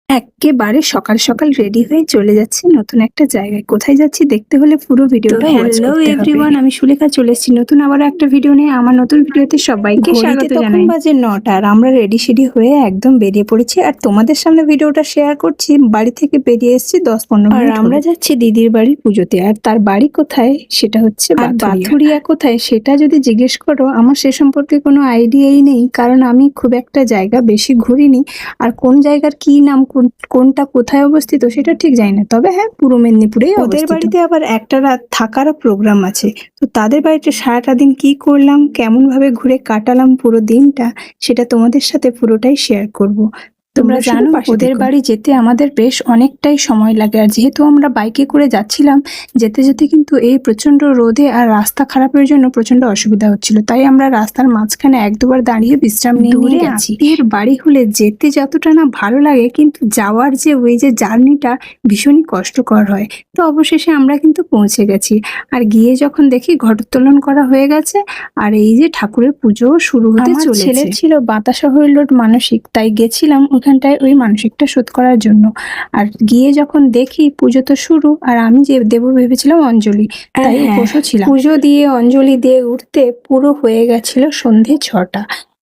এক্কেবারে সকাল সকাল রেডি হয়ে চলে যাচ্ছি নতুন একটা জায়গায়। কোথায় যাচ্ছি দেখতে হলে পুরো ভিডিওটা ওয়াচ হ্যালো করতে হবে। এভরিওয়ান, আমি সুলেখা চলে এসেছি নতুন আবারও একটা ভিডিও নিয়ে। আমার নতুন ভিডিওতে সবাইকে স্বাগত জানাই। বাজে 9টা আর আমরা রেডি সেডি হয়ে একদম বেরিয়ে পড়েছি আর তোমাদের সামনে ভিডিওটা শেয়ার করছি। বাড়ি থেকে বেরিয়ে এসেছি 10-15 মিনিট। আর আমরা যাচ্ছি দিদির বাড়ির পুজোতে। আর তার বাড়ি কোথায় সেটা হচ্ছে বাথুরিয়া। কোথায় সেটা যদি জিজ্ঞেস করো আমার সে সম্পর্কে কোনো আইডিয়াই নেই, কারণ আমি খুব একটা জায়গা বেশি ঘুরিনি। আর কোন জায়গার কি নাম কোনটা কোথায় অবস্থিত সেটা ঠিক জানি না, তবে হ্যাঁ পূর্ব মেদিনীপুরেই অবস্থিত। ওদের বাড়িতে আবার একটা রাত থাকারও প্রোগ্রাম আছে। তো তাদের বাড়িতে সারাটা দিন কি করলাম, কেমন ভাবে ঘুরে কাটালাম পুরো দিনটা, সেটা তোমাদের সাথে পুরোটাই শেয়ার করব। তোমরা জানো ওদের বাড়ি যেতে আমাদের বেশ অনেকটাই সময় লাগে, আর যেহেতু আমরা বাইকে করে যাচ্ছিলাম যেতে যেতে কিন্তু এই প্রচন্ড রোদে আর রাস্তা খারাপের জন্য প্রচন্ড অসুবিধা হচ্ছিল, তাই আমরা রাস্তার মাঝখানে এক দুবার দাঁড়িয়ে বিশ্রাম নিয়ে গেছি। এর বাড়ি হলে যেতে যতটা না ভালো লাগে, কিন্তু যাওয়ার যে ওই যে জার্নিটা ভীষণই কষ্টকর হয়। তো অবশেষে আমরা কিন্তু পৌঁছে গেছি, আর গিয়ে যখন দেখি ঘটোত্তোলন করা হয়ে গেছে আর এই যে ঠাকুরের পুজো শুরু হতে চলেছে। ছেলের ছিল বাতাসা হইলোট মানসিক, তাই গেছিলাম ওখানটায় ওই মানসিকটা শোধ করার জন্য। আর গিয়ে যখন দেখি পুজো তো শুরু, আর আমি যে দেবো ভেবেছিলাম অঞ্জলি, তাই বসেছিলাম। পুজো দিয়ে অঞ্জলি দিয়ে উঠতে পুরো হয়ে গেছিল সন্ধে 6টা।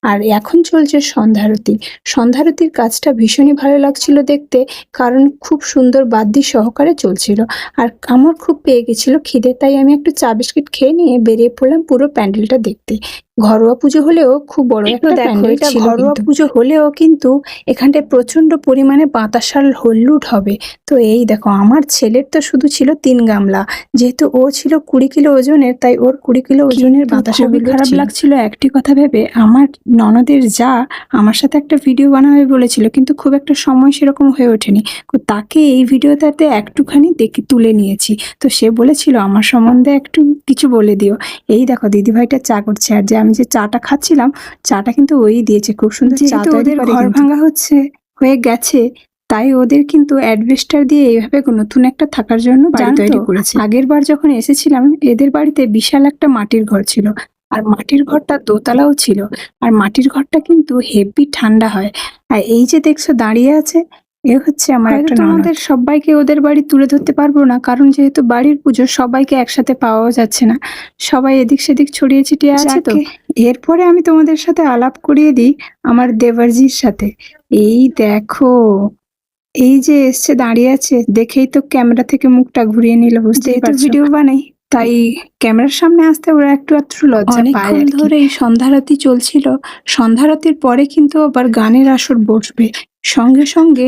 আর এখন চলছে সন্ধ্যারতি। সন্ধ্যারতির কাজটা ভীষণই ভালো লাগছিল দেখতে, কারণ খুব সুন্দর বাদ্যি সহকারে চলছিল। আর আমার খুব পেয়ে গেছিল খিদে, তাই আমি একটু চা বিস্কিট খেয়ে নিয়ে বেরিয়ে পড়লাম পুরো প্যান্ডেলটা দেখতে। ঘরোয়া পুজো হলেও খুব বড় একটা প্যান্ডেল ছিল। ঘরোয়া পুজো হলেও কিন্তু এখানটায় প্রচন্ড পরিমাণে বাতাসার হল্লুট হবে। তো এই দেখো আমার ছেলের তো শুধু ছিল 3 গামলা, যেহেতু ও ছিল 20 কিলো ওজনের, তাই ওর 20 কিলো ওজনের বাতাসা। খারাপ লাগছিল একটি কথা ভেবে, আমার ননদের যা আমার সাথে একটা ভিডিও বানাবে বলেছিল, কিন্তু খুব একটা সময় সেরকম হয়ে ওঠেনি। তাকে এই ভিডিওটাতে একটুখানি দেখে তুলে নিয়েছি। তো সে বলেছিল আমার সম্বন্ধে একটু কিছু বলে দিও। এই দেখো দিদিভাইটা চা করছে, আর যে আমি যে চাটা খাচ্ছিলাম চাটা কিন্তু ওই দিয়েছে, খুব সুন্দর চা। ওদের ঘর ভাঙা হয়ে গেছে, তাই ওদের কিন্তু অ্যাডভেস্টার দিয়ে এইভাবে নতুন একটা থাকার জন্য বাড়ি তৈরি করেছে। আগের বার যখন এসেছিলাম এদের বাড়িতে বিশাল একটা মাটির ঘর ছিল, আর মাটির ঘরটা দোতলাও ছিল। আর মাটির ঘরটা কিন্তু হেভি ঠান্ডা হয়। আর এই যে দেখছো দাঁড়িয়ে আছে, এ হচ্ছে আমার একটা ননদ। তোমাদের সবাইকে ওদের বাড়ি তুলে ধরতে পারবো না, কারণ যেহেতু বাড়ির পুজো সবাইকে একসাথে পাওয়াও যাচ্ছে না, সবাই এদিক সেদিক ছড়িয়ে ছিটিয়ে আছে। তো এরপরে আমি তোমাদের সাথে আলাপ করিয়ে দিই আমার দেবরজির সাথে। এই দেখো এই যে এসছে দাঁড়িয়ে আছে, দেখেই তো ক্যামেরা থেকে মুখটা ঘুরিয়ে নিল, বুঝতেই পারছো। ভিডিও বানাই তাই ক্যামেরার সামনে আসতে ওরা একটু লজ্জা পায়। অনেকক্ষণ ধরে এই সন্ধ্যারতি চলছিল। সন্ধ্যারতির পরে কিন্তু আবার গানের আসর বসবে, সঙ্গে সঙ্গে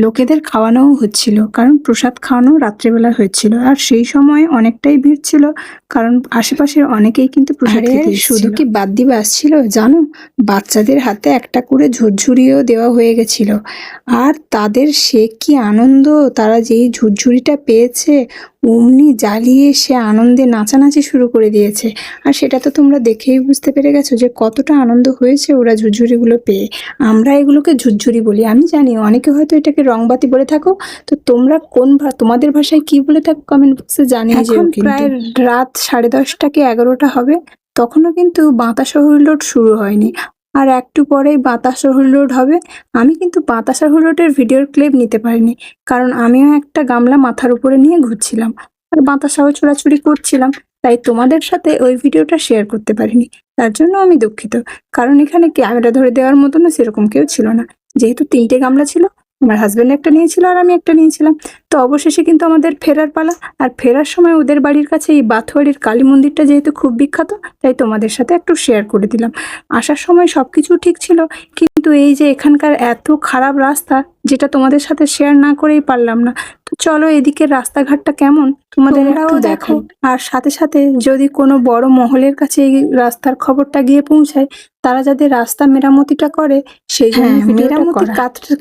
লোকেদের খাওয়ানোও হচ্ছিল, কারণ প্রসাদ খাওয়ানো রাত্রেবেলা হচ্ছিল। আর সেই সময় অনেকটাই ভিড় ছিল, কারণ আশেপাশের অনেকেই কিন্তু প্রসাদ খেতে এসেছিল। শুধু কি বাদ্যি বাজছিল জানো, বাচ্চাদের হাতে একটা করে ঝুরঝুরিও দেওয়া হয়ে গেছিল। আর তাদের সে কি আনন্দ, তারা যেই ঝুরঝুরিটা পেয়েছে অমনি জ্বালিয়ে সে আনন্দে নাচানাচি শুরু করে দিয়েছে। আর সেটা তো তোমরা দেখেই বুঝতে পেরে গেছো যে কতটা আনন্দ হয়েছে ওরা ঝুরঝুরিগুলো পেয়ে। আমরা এগুলোকে ঝুরঝুরি বলি, আমি জানি অনেকে হয়তো এটাকে রংবাতি বলে থাকো। তো তোমরা তোমাদের ভাষায় কি বলে থাকো কমেন্ট বক্সে জানিয়ে যেও। প্রায় রাত 10:30 কি 11টা হবে, তখনও কিন্তু বাতাসা হুল্লোড় শুরু হয়নি। আর একটু পরেই বাতাসা হুল্লোড় হবে। আমি কিন্তু বাতাসা হুল্লোড়ের ভিডিওর ক্লিপ নিতে পারিনি, কারণ আমিও একটা গামলা মাথার উপরে নিয়ে ঘুরছিলাম আর বাতাসাও ছোড়াছুড়ি করছিলাম, তাই তোমাদের সাথে ওই ভিডিওটা শেয়ার করতে পারিনি। তার জন্য আমি দুঃখিত, কারণ এখানে ক্যামেরা ধরে দেওয়ার মতনও সেরকম কেউ ছিল না। যেহেতু 3টে গামলা ছিল, আমার হাজবেন্ড একটা নিয়েছিল আর আমি একটা নিয়েছিলাম। তো অবশেষে কিন্তু আমাদের ফেরার পালা। আর ফেরার সময় ওদের বাড়ির কাছে এই বাথুয়ারির কালী মন্দিরটা যেহেতু খুব বিখ্যাত, তাই তোমাদের সাথে একটু শেয়ার করে দিলাম। আসার সময় সবকিছু ঠিক ছিল, কিন্তু এই যে এখানকার এত খারাপ রাস্তা, যেটা তোমাদের সাথে শেয়ার না করেই পারলাম না। তো চলো এদিকের রাস্তাঘাটটা কেমন তোমরাও দেখো। আর সাথে সাথে যদি কোনো বড় মহলের কাছে এই রাস্তার খবরটা গিয়ে পৌঁছায়, তারা যাদের রাস্তা মেরামতিটা করে, সেই জন্য মেরামতি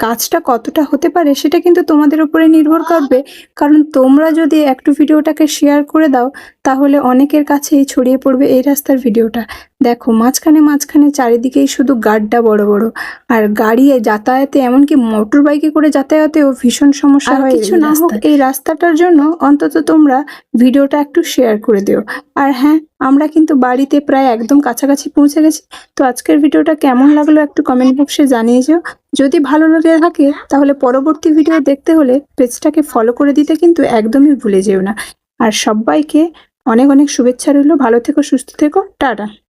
কাজটা কতটা হতে পারে সেটা কিন্তু তোমাদের উপরে নির্ভর করবে। কারণ তোমরা যদি একটু ভিডিওটাকে শেয়ার করে দাও, তাহলে অনেকের কাছেই ছড়িয়ে পড়বে এই রাস্তার ভিডিওটা। দেখো মাঝখানে চারিদিকেই শুধু গাড্ডা বড় বড়, আর গাড়ি যাতায়াতে, এমনকি মোটর বাইকে করে যাতায়াতেও ভীষণ সমস্যা হয়। কিছু না হোক এই রাস্তাটার জন্য অন্তত তোমরা তোমরা ভিডিওটা একটু শেয়ার করে দিও। আর হ্যাঁ, আমরা কিন্তু বাড়িতে প্রায় একদম কাছাকাছি পৌঁছে গেছি। তো আজকের ভিডিওটা কেমন লাগলো একটু কমেন্ট বক্সে জানিয়ে যেও। যদি ভালো লেগে থাকে তাহলে পরবর্তী ভিডিও দেখতে হলে পেজটাকে ফলো করে দিতে কিন্তু একদমই ভুলে যেও না। আর সবাইকে অনেক অনেক শুভেচ্ছা রইলো। ভালো থেকো, সুস্থ থেকো, টাটা।